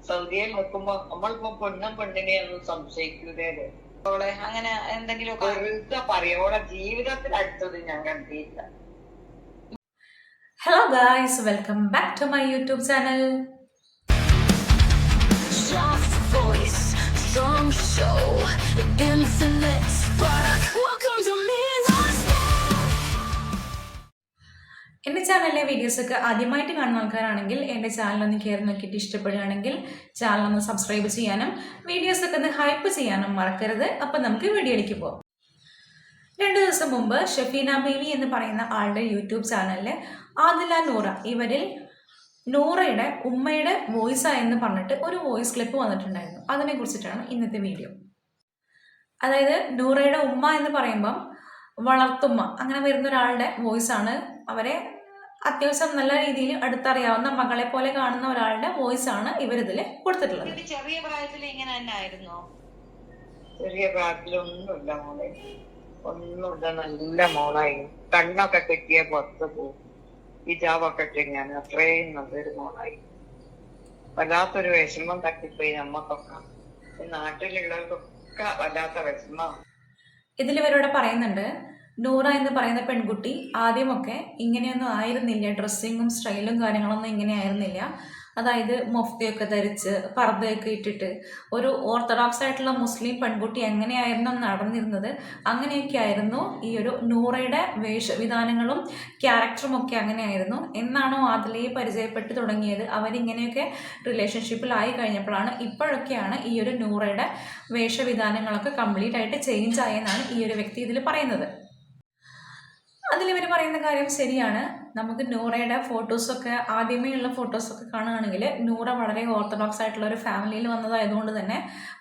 സൗദിയിൽ നിൽക്കുമ്പോ നമ്മളിപ്പോ പെണ്ണിനെ ഒന്നും സംശയിക്കൂലേ. അവളെ അങ്ങനെ എന്തെങ്കിലും വെറുതെ പറയോടെ ജീവിതത്തിൽ അടുത്തത് ഞാൻ കണ്ടില്ല. Hello guys, welcome back to my YouTube channel. Soft voice, strong show, infinite spark. Welcome to Midnight. എൻ്റെ ചാനലിലെ വീഡിയോസൊക്കെ ആദ്യമായിട്ട് കാണുന്ന ആൾക്കാരാണെങ്കിൽ എൻ്റെ ചാനലൊന്ന് കയറി നോക്കിയിട്ട് ഇഷ്ടപ്പെടുകയാണെങ്കിൽ ചാനലൊന്ന് സബ്സ്ക്രൈബ് ചെയ്യാനും വീഡിയോസൊക്കെ ഒന്ന് ഹൈപ്പ് ചെയ്യാനും മറക്കരുത്. അപ്പം നമുക്ക് വീഡിയോയിലേക്ക് പോകാം. 2 ദിവസം മുമ്പ് ഷഫീന ബീവി എന്ന് പറയുന്ന ആളുടെ യൂട്യൂബ് ചാനലിൽ ആദില നൂറ, ഇവരിൽ നൂറയുടെ ഉമ്മയുടെ വോയിസ് എന്ന് പറഞ്ഞിട്ട് ഒരു വോയിസ് ക്ലിപ്പ് വന്നിട്ടുണ്ടായിരുന്നു. അതിനെ കുറിച്ചിട്ടാണ് ഇന്നത്തെ വീഡിയോ. അതായത് നൂറയുടെ ഉമ്മ എന്ന് പറയുമ്പം വളർത്തുമ്മ അങ്ങനെ വരുന്ന ഒരാളുടെ വോയിസാണ്. അവരെ അത്യാവശ്യം നല്ല രീതിയിൽ അടുത്തറിയാവുന്ന മകളെ പോലെ കാണുന്ന ഒരാളുടെ വോയിസാണ് ഇവരിതിൽ കൊടുത്തിട്ടുള്ളത്. ചെറിയ പ്രായത്തിൽ ഇങ്ങനെ തന്നെ ആയിരുന്നോ? ചെറിയ പ്രായത്തിലൊന്നുമില്ല മോളെ, ഒന്നുമില്ല. നല്ല മോളായി, കണ്ണൊക്കെ കെട്ടിയ പുറത്ത് പോകും, ഹിജാബൊക്കെ ഇട്ടിങ്ങനെ അത്രയും നല്ലൊരു മോളായി. വല്ലാത്തൊരു വിഷമം തട്ടിപ്പോയി നമ്മക്കൊക്കെ, നാട്ടിലുള്ളവർക്കൊക്കെ വല്ലാത്ത വിഷമം. ഇതിൽ ഇവരോട് പറയുന്നുണ്ട്, നൂറ എന്ന് പറയുന്ന പെൺകുട്ടി ആദ്യമൊക്കെ ഇങ്ങനെയൊന്നും ആയിരുന്നില്ല, ഡ്രസ്സിങ്ങും സ്റ്റൈലും കാര്യങ്ങളൊന്നും ഇങ്ങനെ ആയിരുന്നില്ല. അതായത് മൊഫ്തിയൊക്കെ ധരിച്ച് പർദ്ദയൊക്കെ ഇട്ടിട്ട് ഒരു ഓർത്തഡോക്സ് ആയിട്ടുള്ള മുസ്ലിം പെൺകുട്ടി എങ്ങനെയായിരുന്നു നടന്നിരുന്നത്, അങ്ങനെയൊക്കെ ആയിരുന്നു ഈ ഒരു നൂറയുടെ വേഷവിധാനങ്ങളും ക്യാരക്ടറും ഒക്കെ അങ്ങനെയായിരുന്നു. എന്നാണോ അതിലേ പരിചയപ്പെട്ട് തുടങ്ങിയത്, അവരിങ്ങനെയൊക്കെ റിലേഷൻഷിപ്പിലായി കഴിഞ്ഞപ്പോഴാണ് ഇപ്പോഴൊക്കെയാണ് ഈ ഒരു നൂറയുടെ വേഷവിധാനങ്ങളൊക്കെ കംപ്ലീറ്റ് ആയിട്ട് ചേഞ്ച് ആയെന്നാണ് ഈ ഒരു വ്യക്തി ഇതിൽ പറയുന്നത്. അതിലിവർ പറയുന്ന കാര്യം ശരിയാണ്. നമുക്ക് നൂറയുടെ ഫോട്ടോസൊക്കെ, ആദ്യമേ ഉള്ള ഫോട്ടോസൊക്കെ കാണുകയാണെങ്കിൽ നൂറ വളരെ ഓർത്തഡോക്സ് ആയിട്ടുള്ള ഒരു ഫാമിലിയിൽ വന്നതായതുകൊണ്ട് തന്നെ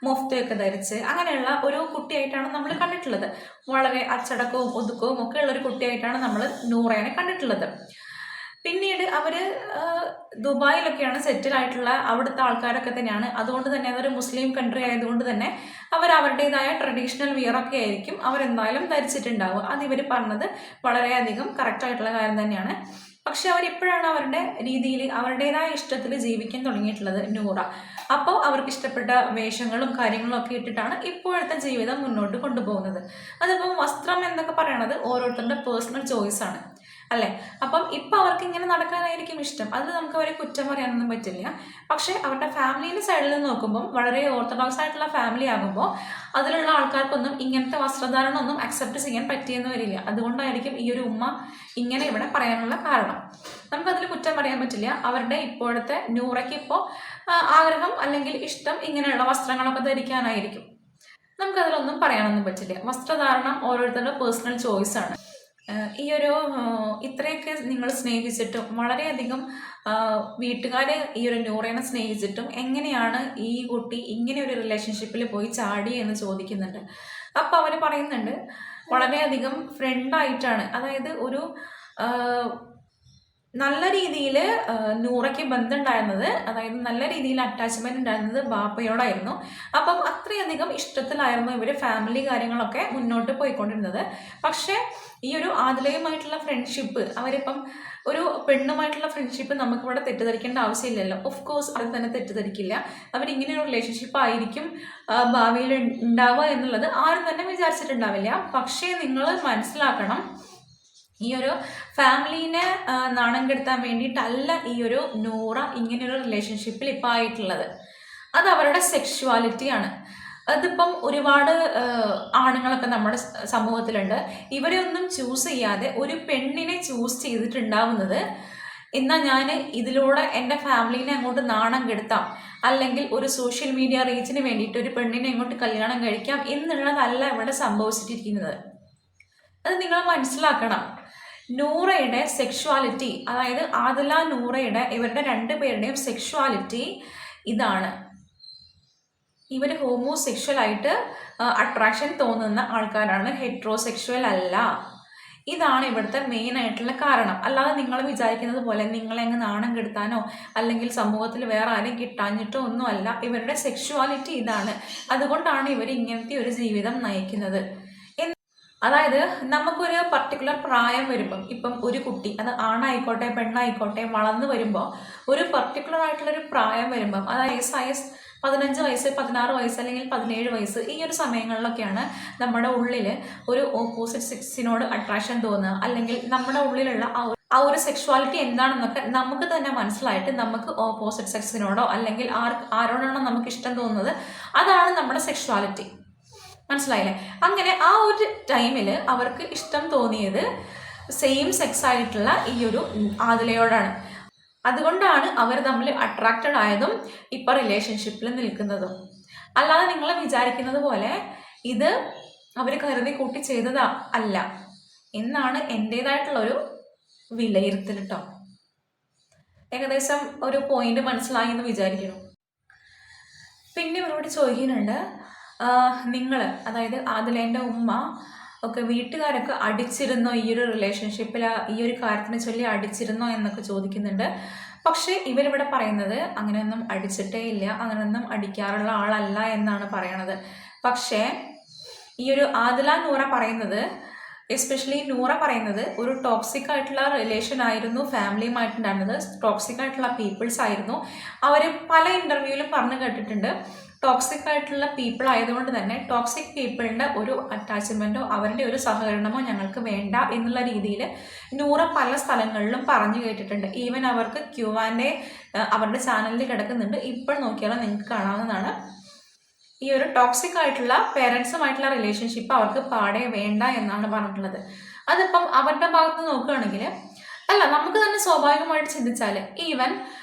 മൊഫ്തയൊക്കെ ധരിച്ച് അങ്ങനെയുള്ള ഒരു കുട്ടിയായിട്ടാണ് നമ്മൾ കണ്ടിട്ടുള്ളത്. വളരെ അച്ചടക്കവും ഒതുക്കവും ഒക്കെ ഉള്ള ഒരു കുട്ടിയായിട്ടാണ് നമ്മൾ നൂറേനെ കണ്ടിട്ടുള്ളത്. പിന്നീട് അവർ ദുബായിലൊക്കെയാണ് സെറ്റിൽ ആയിട്ടുള്ള, അവിടുത്തെ ആൾക്കാരൊക്കെ തന്നെയാണ്. അതുകൊണ്ട് തന്നെ അതൊരു മുസ്ലിം കൺട്രി ആയതുകൊണ്ട് തന്നെ അവർ അവരുടേതായ ട്രഡീഷണൽ വിയറൊക്കെ ആയിരിക്കും അവരെന്തായാലും ധരിച്ചിട്ടുണ്ടാവുക. അത് ഇവർ പറഞ്ഞത് വളരെയധികം കറക്റ്റായിട്ടുള്ള കാര്യം തന്നെയാണ്. പക്ഷെ അവരിപ്പോഴാണ് അവരുടെ രീതിയിൽ അവരുടേതായ ഇഷ്ടത്തിൽ ജീവിക്കാൻ തുടങ്ങിയിട്ടുള്ളത് നൂറ. അപ്പോൾ അവർക്ക് ഇഷ്ടപ്പെട്ട വേഷങ്ങളും കാര്യങ്ങളും ഒക്കെ ഇട്ടിട്ടാണ് ഇപ്പോഴത്തെ ജീവിതം മുന്നോട്ട് കൊണ്ടുപോകുന്നത്. അതിപ്പം വസ്ത്രം എന്നൊക്കെ പറയണത് ഓരോരുത്തരുടെ പേഴ്സണൽ ചോയ്സാണ് അല്ലേ. അപ്പം ഇപ്പം അവർക്ക് ഇങ്ങനെ നടക്കാനായിരിക്കും ഇഷ്ടം, അത് നമുക്ക് അവരെ കുറ്റം പറയാനൊന്നും പറ്റില്ല. പക്ഷേ അവരുടെ ഫാമിലിയുടെ സൈഡിൽ നിന്ന് നോക്കുമ്പം വളരെ ഓർത്തഡോക്സ് ആയിട്ടുള്ള ഫാമിലി ആകുമ്പോൾ അതിലുള്ള ആൾക്കാർക്കൊന്നും ഇങ്ങനത്തെ വസ്ത്രധാരണമൊന്നും അക്സെപ്റ്റ് ചെയ്യാൻ പറ്റിയെന്ന് വരില്ല. അതുകൊണ്ടായിരിക്കും ഈ ഒരു ഉമ്മ ഇങ്ങനെ ഇവിടെ പറയാനുള്ള കാരണം. നമുക്കതിൽ കുറ്റം പറയാൻ പറ്റില്ല. അവരുടെ ഇപ്പോഴത്തെ നൂറയ്ക്ക് ഇപ്പോൾ ആഗ്രഹം അല്ലെങ്കിൽ ഇഷ്ടം ഇങ്ങനെയുള്ള വസ്ത്രങ്ങളൊക്കെ ധരിക്കാനായിരിക്കും. നമുക്കതിലൊന്നും പറയാനൊന്നും പറ്റില്ല. വസ്ത്രധാരണം ഓരോരുത്തരുടെ പേഴ്സണൽ ചോയ്സാണ്. ഈ ഒരു ഇത്രയൊക്കെ നിങ്ങൾ സ്നേഹിച്ചിട്ടും വളരെയധികം വീട്ടുകാർ ഈ ഒരു നൂറേനെ സ്നേഹിച്ചിട്ടും എങ്ങനെയാണ് ഈ കുട്ടി ഇങ്ങനെ ഒരു റിലേഷൻഷിപ്പിൽ പോയി ചാടി എന്ന് ചോദിക്കുന്നുണ്ട്. അപ്പോൾ അവർ പറയുന്നുണ്ട്, വളരെയധികം ഫ്രണ്ടായിട്ടാണ്, അതായത് ഒരു നല്ല രീതിയിൽ നൂറയ്ക്ക് ബന്ധമുണ്ടായിരുന്നത്, അതായത് നല്ല രീതിയിൽ അറ്റാച്ച്മെൻറ്റ് ഉണ്ടായിരുന്നത് ബാപ്പയോടായിരുന്നു. അപ്പം അത്രയധികം ഇഷ്ടത്തിലായിരുന്നു ഇവർ ഫാമിലി കാര്യങ്ങളൊക്കെ മുന്നോട്ട് പോയിക്കൊണ്ടിരുന്നത്. പക്ഷേ ഈ ഒരു ആദിലയുമായിട്ടുള്ള ഫ്രണ്ട്ഷിപ്പ്, അവരിപ്പം ഒരു പെണ്ണുമായിട്ടുള്ള ഫ്രണ്ട്ഷിപ്പ് നമുക്കിവിടെ തെറ്റിദ്ധരിക്കേണ്ട ആവശ്യമില്ലല്ലോ. ഓഫ് കോഴ്സ് അത് തന്നെ തെറ്റിദ്ധരിക്കില്ല. അവരിങ്ങനെ ഒരു റിലേഷൻഷിപ്പ് ആയിരിക്കും ഭാവിയിൽ ഉണ്ടാവുക എന്നുള്ളത് ആരും തന്നെ വിചാരിച്ചിട്ടുണ്ടാവില്ല. പക്ഷേ നിങ്ങൾ മനസ്സിലാക്കണം, ഈ ഒരു ഫാമിലീനെ നാണം കെടുത്താൻ വേണ്ടിയിട്ടല്ല ഈ ഒരു നൂറ ഇങ്ങനെയൊരു റിലേഷൻഷിപ്പിൽ ഇപ്പം ആയിട്ടുള്ളത്. അത് അവരുടെ സെക്ഷുവാലിറ്റിയാണ്. അതിപ്പം ഒരുപാട് ആണുങ്ങളൊക്കെ നമ്മുടെ സമൂഹത്തിലുണ്ട്. ഇവരെ ഒന്നും ചൂസ് ചെയ്യാതെ ഒരു പെണ്ണിനെ ചൂസ് ചെയ്തിട്ടുണ്ടാവുന്നത്, എന്നാൽ ഞാൻ ഇതിലൂടെ എൻ്റെ ഫാമിലീനെ അങ്ങോട്ട് നാണം കെടുത്താം, അല്ലെങ്കിൽ ഒരു സോഷ്യൽ മീഡിയ റീച്ചിന് വേണ്ടിയിട്ട് ഒരു പെണ്ണിനെ അങ്ങോട്ട് കല്യാണം കഴിക്കാം എന്നുള്ളതല്ല ഇവിടെ സംഭവിച്ചിട്ടിരിക്കുന്നത്. അത് നിങ്ങൾ മനസ്സിലാക്കണം. നൂറയുടെ സെക്ഷുവാലിറ്റി, അതായത് ആദില നൂറയുടെ, ഇവരുടെ 2 പേരുടെയും സെക്ഷുവാലിറ്റി ഇതാണ്. ഇവർ ഹോമോസെക്ഷൽ അട്രാക്ഷൻ തോന്നുന്ന ആൾക്കാരാണ്, ഹെട്രോസെക്ഷൽ അല്ല. ഇതാണ് ഇവിടുത്തെ മെയിൻ ആയിട്ടുള്ള കാരണം. അല്ലാതെ നിങ്ങൾ വിചാരിക്കുന്നത് പോലെ നിങ്ങളെ അങ്ങ് നാണം കെടുത്താനോ അല്ലെങ്കിൽ സമൂഹത്തിൽ വേറെ ആരെയും കിട്ടാഞ്ഞിട്ടോ ഒന്നുമല്ല. ഇവരുടെ സെക്ഷുവാലിറ്റി ഇതാണ്. അതുകൊണ്ടാണ് ഇവർ ഇങ്ങനത്തെ ഒരു ജീവിതം നയിക്കുന്നത്. അതായത് നമുക്കൊരു പർട്ടിക്കുലർ പ്രായം വരുമ്പം ഇപ്പം ഒരു കുട്ടി അത് ആണായിക്കോട്ടെ പെണ്ണായിക്കോട്ടെ വളർന്നു വരുമ്പോൾ ഒരു പർട്ടിക്കുലർ ആയിട്ടുള്ളൊരു പ്രായം വരുമ്പം അതായത് 15 വയസ്സ് 16 വയസ്സ് അല്ലെങ്കിൽ 17 വയസ്സ് ഈ ഒരു സമയങ്ങളിലൊക്കെയാണ് നമ്മുടെ ഉള്ളിൽ ഒരു ഓപ്പോസിറ്റ് സെക്സിനോട് അട്രാക്ഷൻ തോന്നുക, അല്ലെങ്കിൽ നമ്മുടെ ഉള്ളിലുള്ള ആ ഒരു സെക്ഷുവാലിറ്റി എന്താണെന്നൊക്കെ നമുക്ക് തന്നെ മനസ്സിലായിട്ട് നമുക്ക് ഓപ്പോസിറ്റ് സെക്സിനോടോ അല്ലെങ്കിൽ ആരോടാണോ നമുക്ക് ഇഷ്ടം തോന്നുന്നത് അതാണ് നമ്മുടെ സെക്ഷുവാലിറ്റി. മനസ്സിലായില്ലേ? അങ്ങനെ ആ ഒരു ടൈമിൽ അവർക്ക് ഇഷ്ടം തോന്നിയത് സെയിം സെക്സ് ആയിട്ടുള്ള ഈ ഒരു ആദിലയോടാണ്. അതുകൊണ്ടാണ് അവർ തമ്മിൽ അട്രാക്റ്റഡ് ആയതും ഇപ്പം റിലേഷൻഷിപ്പിൽ നിൽക്കുന്നതും. അല്ലാതെ നിങ്ങൾ വിചാരിക്കുന്നത് പോലെ ഇത് അവർ കരുതി കൂട്ടി ചെയ്തതാ അല്ല എന്നാണ് എൻ്റേതായിട്ടുള്ളൊരു വിലയിരുത്തൽ കേട്ടോ. ഏകദേശം ഒരു പോയിന്റ് മനസ്സിലായി എന്ന് വിചാരിക്കുന്നു. പിന്നെ ഇവരോട് ചോദിക്കുന്നുണ്ട്, നിങ്ങൾ അതായത് ആദിലേൻ്റെ ഉമ്മ ഒക്കെ വീട്ടുകാരൊക്കെ അടിച്ചിരുന്നോ ഈ ഒരു റിലേഷൻഷിപ്പിൽ, ഈ ഒരു കാര്യത്തിനെ ചൊല്ലി അടിച്ചിരുന്നോ എന്നൊക്കെ ചോദിക്കുന്നുണ്ട്. പക്ഷേ ഇവരിവിടെ പറയുന്നത് അങ്ങനെയൊന്നും അടിച്ചിട്ടേ ഇല്ല, അങ്ങനെയൊന്നും അടിക്കാറുള്ള ആളല്ല എന്നാണ് പറയണത്. പക്ഷേ ഈ ഒരു ആദില നൂറ പറയുന്നത്, എസ്പെഷ്യലി നൂറ പറയുന്നത് ഒരു ടോക്സിക് ആയിട്ടുള്ള റിലേഷൻ ആയിരുന്നു ഫാമിലിയുമായിട്ടുണ്ടായിരുന്നത്, ടോക്സിക് ആയിട്ടുള്ള പീപ്പിൾസ് ആയിരുന്നു. അവർ പല ഇൻ്റർവ്യൂവിലും പറഞ്ഞു കേട്ടിട്ടുണ്ട് ടോക്സിക് ആയിട്ടുള്ള പീപ്പിൾ ആയതുകൊണ്ട് തന്നെ ടോക്സിക് പീപ്പിളിൻ്റെ ഒരു അറ്റാച്ച്മെൻറ്റോ അവരുടെ ഒരു സഹകരണമോ ഞങ്ങൾക്ക് വേണ്ട എന്നുള്ള രീതിയിൽ നൂറ പല സ്ഥലങ്ങളിലും പറഞ്ഞു കേട്ടിട്ടുണ്ട്. ഈവൻ അവർക്ക് Q&A അവരുടെ ചാനലിൽ കിടക്കുന്നുണ്ട്, ഇപ്പോൾ നോക്കിയാൽ നിങ്ങൾക്ക് കാണാവുന്നതാണ്. ഈ ഒരു ടോക്സിക് ആയിട്ടുള്ള പേരൻസുമായിട്ടുള്ള റിലേഷൻഷിപ്പ് അവർക്ക് പാടെ വേണ്ട എന്നാണ് പറഞ്ഞിട്ടുള്ളത്. അതിപ്പം അവരുടെ ഭാഗത്ത് നോക്കുകയാണെങ്കിൽ അല്ല, നമുക്ക് തന്നെ സ്വാഭാവികമായിട്ട് ചിന്തിച്ചാൽ ഈവൻ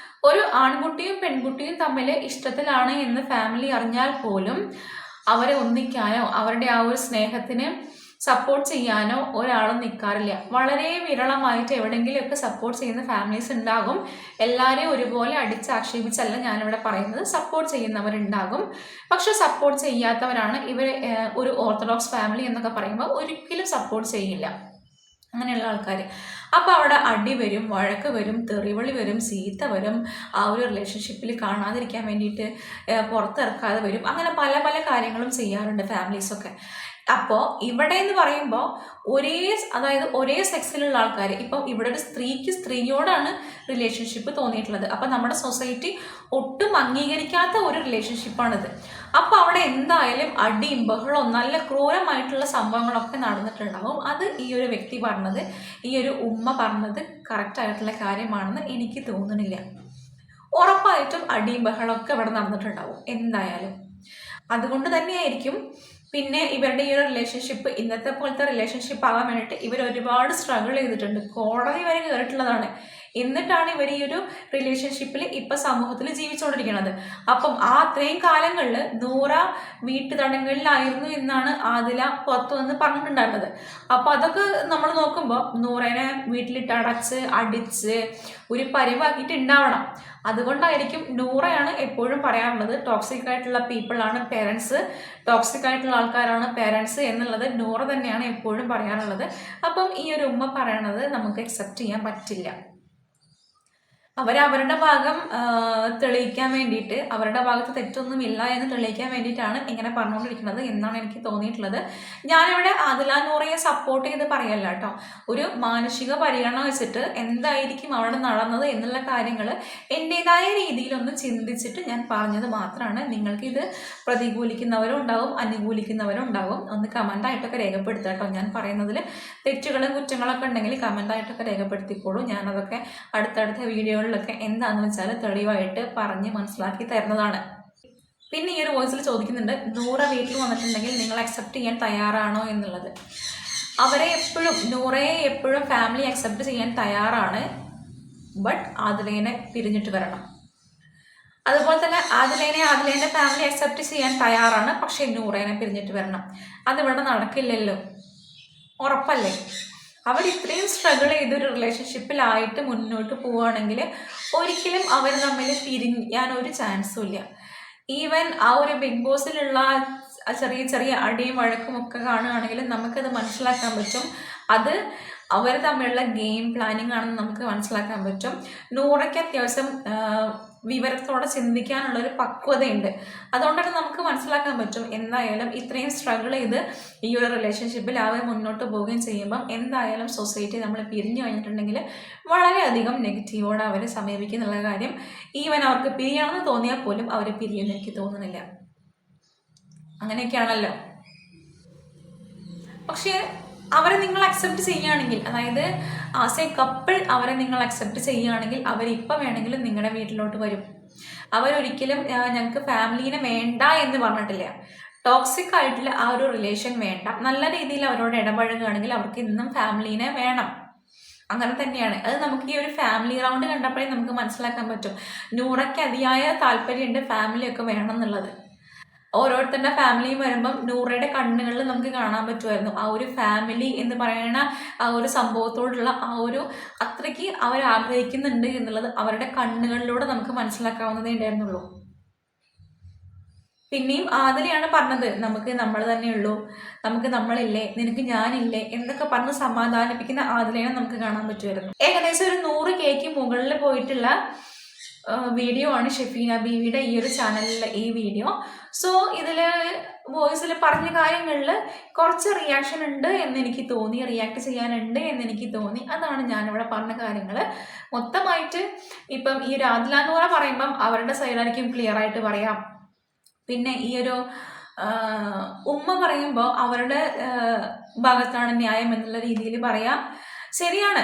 ഒരു ആൺകുട്ടിയും പെൺകുട്ടിയും തമ്മിൽ ഇഷ്ടത്തിലാണ് എന്ന് ഫാമിലി അറിഞ്ഞാൽ പോലും അവരെ ഒന്നിക്കാനോ അവരുടെ ആ ഒരു സ്നേഹത്തിന് സപ്പോർട്ട് ചെയ്യാനോ ഒരാളും നിൽക്കാറില്ല. വളരെ വിരളമായിട്ട് എവിടെയെങ്കിലുമൊക്കെ സപ്പോർട്ട് ചെയ്യുന്ന ഫാമിലീസ് ഉണ്ടാകും. എല്ലാവരെയും ഒരുപോലെ അടിച്ചാക്ഷേപിച്ചല്ല ഞാനിവിടെ പറയുന്നത്, സപ്പോർട്ട് ചെയ്യുന്നവരുണ്ടാകും. പക്ഷെ സപ്പോർട്ട് ചെയ്യാത്തവരാണ് ഇവർ. ഒരു ഓർത്തഡോക്സ് ഫാമിലി എന്നൊക്കെ പറയുമ്പോൾ ഒരിക്കലും സപ്പോർട്ട് ചെയ്യില്ല അങ്ങനെയുള്ള ആൾക്കാർ. അപ്പോൾ അവിടെ അടി വരും, വഴക്ക് വരും, തെറിവിളി വരും, ചീത്ത വരും, ആ ഒരു റിലേഷൻഷിപ്പിൽ കാണാതിരിക്കാൻ വേണ്ടിയിട്ട് പുറത്തിറക്കാതെ വരും. അങ്ങനെ പല പല കാര്യങ്ങളും ചെയ്യാറുണ്ട് ഫാമിലീസൊക്കെ. അപ്പോൾ ഇവിടെ എന്ന് പറയുമ്പോൾ അതായത് ഒരേ സെക്സിലുള്ള ആൾക്കാർ, ഇപ്പം ഇവിടെ ഒരു സ്ത്രീക്ക് സ്ത്രീയോടാണ് റിലേഷൻഷിപ്പ് തോന്നിയിട്ടുള്ളത്. അപ്പം നമ്മുടെ സൊസൈറ്റി ഒട്ടും അംഗീകരിക്കാത്ത ഒരു റിലേഷൻഷിപ്പാണിത്. അപ്പോൾ അവിടെ എന്തായാലും അടിയും ബഹളവും നല്ല ക്രൂരമായിട്ടുള്ള സംഭവങ്ങളൊക്കെ നടന്നിട്ടുണ്ടാകും. അത് ഈ ഒരു വ്യക്തി പറഞ്ഞത്, ഈ ഒരു ഉമ്മ പറഞ്ഞത് കറക്റ്റായിട്ടുള്ള കാര്യമാണെന്ന് എനിക്ക് തോന്നുന്നില്ല. ഉറപ്പായിട്ടും അടിയും ബഹളമൊക്കെ ഇവിടെ നടന്നിട്ടുണ്ടാവും എന്തായാലും. അതുകൊണ്ട് തന്നെയായിരിക്കും പിന്നെ ഇവരുടെ ഈ ഒരു റിലേഷൻഷിപ്പ് ഇന്നത്തെ പോലത്തെ റിലേഷൻഷിപ്പ് ആകാൻ വേണ്ടിയിട്ട് ഇവർ ഒരുപാട് സ്ട്രഗിൾ ചെയ്തിട്ടുണ്ട്, കോടതി വരെ കയറിയിട്ടുള്ളതാണ്. എന്നിട്ടാണ് ഇവർ ഈ ഒരു റിലേഷൻഷിപ്പിൽ ഇപ്പം സമൂഹത്തിൽ ജീവിച്ചുകൊണ്ടിരിക്കുന്നത്. അപ്പം ആ അത്രയും കാലങ്ങളിൽ നൂറ വീട്ടുതടങ്കലിലായിരുന്നു എന്നാണ് ആദില പുറത്തു വന്ന് പറഞ്ഞിട്ടുണ്ടായിരുന്നത്. അപ്പോൾ അതൊക്കെ നമ്മൾ നോക്കുമ്പോൾ നൂറേനെ വീട്ടിലിട്ട് അടിച്ച് ഒരു പരിവാക്കിയിട്ട് ഉണ്ടാവണം. അതുകൊണ്ടായിരിക്കും നൂറയാണ് എപ്പോഴും പറയാറുള്ളത് ടോക്സിക് ആയിട്ടുള്ള പീപ്പിളാണ് പേരൻസ്, ടോക്സിക് ആയിട്ടുള്ള ആൾക്കാരാണ് പേരൻസ് എന്നുള്ളത് നൂറ തന്നെയാണ് എപ്പോഴും പറയാറുള്ളത്. അപ്പം ഈ ഒരു ഉമ്മ പറയണത് നമുക്ക് അക്സെപ്റ്റ് ചെയ്യാൻ പറ്റില്ല. അവരവരുടെ ഭാഗം തെളിയിക്കാൻ വേണ്ടിയിട്ട്, അവരുടെ ഭാഗത്ത് തെറ്റൊന്നുമില്ല എന്ന് തെളിയിക്കാൻ വേണ്ടിയിട്ടാണ് ഇങ്ങനെ പറഞ്ഞുകൊണ്ടിരിക്കുന്നത് എന്നാണ് എനിക്ക് തോന്നിയിട്ടുള്ളത്. ഞാനിവിടെ ആദില നൂറയെ സപ്പോർട്ട് ചെയ്ത് പറയല്ല കേട്ടോ. ഒരു മാനുഷിക പരിഗണന വെച്ചിട്ട് എന്തായിരിക്കും അവിടെ നടന്നത് എന്നുള്ള കാര്യങ്ങൾ എൻ്റേതായ രീതിയിലൊന്ന് ചിന്തിച്ചിട്ട് ഞാൻ പറഞ്ഞത് മാത്രമാണ്. നിങ്ങൾക്കിത് പ്രതികൂലിക്കുന്നവരും ഉണ്ടാവും, അനുകൂലിക്കുന്നവരും ഉണ്ടാവും. ഒന്ന് കമൻ്റായിട്ടൊക്കെ രേഖപ്പെടുത്തുക കേട്ടോ. ഞാൻ പറയുന്നതിൽ തെറ്റുകളും കുറ്റങ്ങളൊക്കെ ഉണ്ടെങ്കിൽ കമൻ്റായിട്ടൊക്കെ രേഖപ്പെടുത്തിക്കോളൂ. ഞാനതൊക്കെ അടുത്തടുത്ത വീഡിയോകളിലൊക്കെ എന്താണെന്ന് വെച്ചാൽ തെളിവായിട്ട് പറഞ്ഞ് മനസ്സിലാക്കി തരുന്നതാണ്. പിന്നെ ഈ ഒരു വോയിസിൽ ചോദിക്കുന്നുണ്ട്, നൂറ വീട്ടിൽ വന്നിട്ടുണ്ടെങ്കിൽ നിങ്ങൾ അക്സെപ്റ്റ് ചെയ്യാൻ തയ്യാറാണോ എന്നുള്ളത്. നൂറയെ എപ്പോഴും ഫാമിലി അക്സെപ്റ്റ് ചെയ്യാൻ തയ്യാറാണ്, ബട്ട് ആദിലേനെ പിരിഞ്ഞിട്ട് വരണം. അതുപോലെ തന്നെ ആദിലേൻ്റെ ഫാമിലി അക്സെപ്റ്റ് ചെയ്യാൻ തയ്യാറാണ്, പക്ഷേ നൂറേനെ പിരിഞ്ഞിട്ട് വരണം. അതിവിടെ നടക്കില്ലല്ലോ, ഉറപ്പല്ലേ? അവർ ഇത്രയും സ്ട്രഗിൾ ചെയ്തൊരു റിലേഷൻഷിപ്പിലായിട്ട് മുന്നോട്ട് പോവുകയാണെങ്കിൽ ഒരിക്കലും അവർ തമ്മിൽ പിരിയാനൊരു ചാൻസും ഇല്ല. ഈവൻ ആ ഒരു ബിഗ് ബോസിലുള്ള ചെറിയ ചെറിയ അടിയും വഴക്കും ഒക്കെ കാണുകയാണെങ്കിൽ നമുക്കത് മനസ്സിലാക്കാൻ പറ്റും. അത് അവർ തമ്മിലുള്ള ഗെയിം പ്ലാനിങ് ആണെന്ന് നമുക്ക് മനസ്സിലാക്കാൻ പറ്റും. നൂറയ്ക്ക് അത്യാവശ്യം വിവരത്തോടെ ചിന്തിക്കാനുള്ളൊരു പക്വതയുണ്ട്. അതുകൊണ്ടാണ് നമുക്ക് മനസ്സിലാക്കാൻ പറ്റും എന്തായാലും ഇത്രയും സ്ട്രഗിൾ ചെയ്ത് ഈ ഒരു റിലേഷൻഷിപ്പിൽ അവർ മുന്നോട്ട് പോവുകയും ചെയ്യുമ്പം എന്തായാലും സൊസൈറ്റി നമ്മൾ പിരിഞ്ഞു കഴിഞ്ഞിട്ടുണ്ടെങ്കിൽ വളരെയധികം നെഗറ്റീവോടെ അവർ സമീപിക്കുന്നുള്ള കാര്യം ഈവൻ അവർക്ക് പിരിയണമെന്ന് തോന്നിയാൽ പോലും അവർ പിരിയുമെന്ന് എനിക്ക് തോന്നുന്നില്ല. അങ്ങനെയൊക്കെയാണല്ലോ. പക്ഷേ അവരെ നിങ്ങൾ അക്സെപ്റ്റ് ചെയ്യുകയാണെങ്കിൽ, അതായത് ആസ് എ കപ്പിൾ അവരെ നിങ്ങൾ അക്സെപ്റ്റ് ചെയ്യുകയാണെങ്കിൽ അവരിപ്പോൾ വേണമെങ്കിലും നിങ്ങളുടെ വീട്ടിലോട്ട് വരും. അവരൊരിക്കലും ഞങ്ങൾക്ക് ഫാമിലീനെ വേണ്ട എന്ന് പറഞ്ഞിട്ടില്ല. ടോക്സിക് ആയിട്ടുള്ള ആ ഒരു റിലേഷൻ വേണ്ട, നല്ല രീതിയിൽ അവരോട് ഇടപഴകുകയാണെങ്കിൽ അവർക്ക് ഇന്നും ഫാമിലീനെ വേണം. അങ്ങനെ തന്നെയാണ് അത്. നമുക്ക് ഈ ഒരു ഫാമിലി റൗണ്ട് കണ്ടപ്പോഴേ നമുക്ക് മനസ്സിലാക്കാൻ പറ്റും നൂറയ്ക്ക് അതിയായ താല്പര്യമുണ്ട് ഫാമിലിയൊക്കെ വേണം എന്നുള്ളത്. ഓരോരുത്തരുടെ ഫാമിലിയും വരുമ്പം നൂറയുടെ കണ്ണുകളിൽ നമുക്ക് കാണാൻ പറ്റുമായിരുന്നു ആ ഒരു ഫാമിലി എന്ന് പറയുന്ന ആ ഒരു സംഭവത്തോടുള്ള ആ ഒരു അത്രയ്ക്ക് അവർ ആഗ്രഹിക്കുന്നുണ്ട് എന്നുള്ളത് അവരുടെ കണ്ണുകളിലൂടെ നമുക്ക് മനസ്സിലാക്കാവുന്നതേ ഉണ്ടായിരുന്നുള്ളൂ. പിന്നെയും ആദിലയാണ് പറഞ്ഞത് നമുക്ക് നമ്മൾ തന്നെയുള്ളൂ, നമുക്ക് നമ്മളില്ലേ, നിനക്ക് ഞാനില്ലേ എന്നൊക്കെ പറഞ്ഞ് സമാധാനിപ്പിക്കുന്ന ആദിലയാണ് നമുക്ക് കാണാൻ പറ്റുമായിരുന്നു. ഏകദേശം ഒരു 100K മുകളിൽ പോയിട്ടുള്ള വീഡിയോ ആണ് ഷെഫീന ബീവിയുടെ ഈ ഒരു ചാനലിലെ ഈ വീഡിയോ. സോ ഇതിൽ വോയിസിൽ പറഞ്ഞ കാര്യങ്ങളിൽ കുറച്ച് റിയാക്ഷൻ ഉണ്ട് എന്നെനിക്ക് തോന്നി, റിയാക്ട് ചെയ്യാനുണ്ട് എന്നെനിക്ക് തോന്നി. അതാണ് ഞാനിവിടെ പറഞ്ഞ കാര്യങ്ങൾ. മൊത്തമായിട്ട് ഇപ്പം ഈ ഒരു ആദില നൂറ പറയുമ്പം അവരുടെ സൈഡായിരിക്കും ക്ലിയർ ആയിട്ട് പറയാം. പിന്നെ ഈ ഒരു ഉമ്മ പറയുമ്പോൾ അവരുടെ ഭാഗത്താണ് ന്യായം എന്നുള്ള രീതിയിൽ പറയാം. ശരിയാണ്,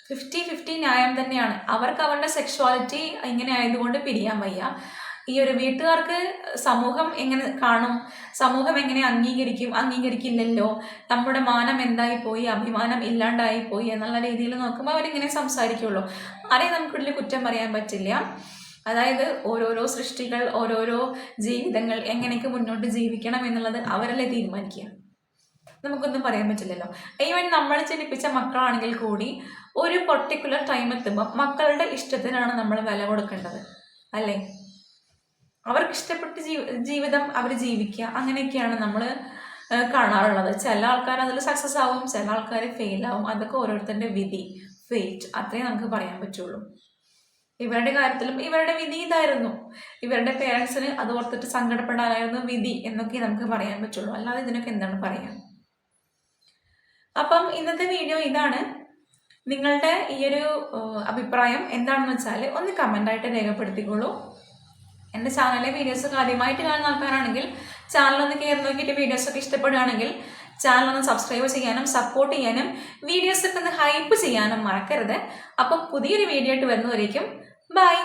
50-50 ന്യായം തന്നെയാണ്. അവർക്ക് അവരുടെ സെക്ഷുവാലിറ്റി ഇങ്ങനെ ആയതുകൊണ്ട് പിരിയാൻ വയ്യ. ഈ ഒരു വീട്ടുകാർക്ക് സമൂഹം എങ്ങനെ കാണും, സമൂഹം എങ്ങനെ അംഗീകരിക്കില്ലല്ലോ, നമ്മുടെ മാനം എന്തായിപ്പോയി, അഭിമാനം ഇല്ലാണ്ടായിപ്പോയി എന്നുള്ള രീതിയിൽ നോക്കുമ്പോൾ അവരിങ്ങനെ സംസാരിക്കുള്ളൂ. ആരെയും നമുക്കിതിൽ കുറ്റം പറയാൻ പറ്റില്ല. അതായത് ഓരോരോ സൃഷ്ടികൾ, ഓരോരോ ജീവിതങ്ങൾ എങ്ങനെയൊക്കെ മുന്നോട്ട് ജീവിക്കണം എന്നുള്ളത് അവരല്ലേ തീരുമാനിക്കുക. നമുക്കൊന്നും പറയാൻ പറ്റില്ലല്ലോ. ഈവൻ നമ്മൾ ജനിപ്പിച്ച മക്കളാണെങ്കിൽ കൂടി ഒരു പർട്ടിക്കുലർ ടൈം എത്തുമ്പോൾ മക്കളുടെ ഇഷ്ടത്തിനാണ് നമ്മൾ വില കൊടുക്കേണ്ടത്, അല്ലേ? അവർക്ക് ഇഷ്ടപ്പെട്ട ജീവിതം അവർ ജീവിക്കുക, അങ്ങനെയൊക്കെയാണ് നമ്മൾ കാണാറുള്ളത്. ചില ആൾക്കാർ അതിൽ സക്സസ് ആവും, ചില ആൾക്കാർ ഫെയിൽ ആവും. അതൊക്കെ ഓരോരുത്തരുടെ വിധി, ഫേറ്റ്, അത്രേ നമുക്ക് പറയാൻ പറ്റുള്ളൂ. ഇവരുടെ കാര്യത്തിലും ഇവരുടെ വിധി ഇതായിരുന്നു. ഇവരുടെ പേരൻസിന് അത് ഓർത്തിട്ട് സങ്കടപ്പെടാനായിരുന്നു വിധി എന്നൊക്കെ നമുക്ക് പറയാൻ പറ്റുള്ളൂ. അല്ലാതെ ഇതിനൊക്കെ എന്താണ് പറയാൻ. അപ്പം ഇന്നത്തെ വീഡിയോ ഇതാണ്. നിങ്ങളുടെ ഈ ഒരു അഭിപ്രായം എന്താണെന്ന് വെച്ചാൽ ഒന്ന് കമൻ്റായിട്ട് രേഖപ്പെടുത്തിക്കോളൂ. എൻ്റെ ചാനലിലെ വീഡിയോസ് ആദ്യമായിട്ട് കാണുന്ന ആൾക്കാരാണെങ്കിൽ ചാനലൊന്ന് കയറി നോക്കിയിട്ട് വീഡിയോസൊക്കെ ഇഷ്ടപ്പെടുകയാണെങ്കിൽ ചാനലൊന്ന് സബ്സ്ക്രൈബ് ചെയ്യാനും സപ്പോർട്ട് ചെയ്യാനും വീഡിയോസൊക്കെ ഒന്ന് ഹൈപ്പ് ചെയ്യാനും മറക്കരുത്. അപ്പം പുതിയൊരു വീഡിയോ ആയിട്ട് വരുന്നവരേക്കും ബൈ.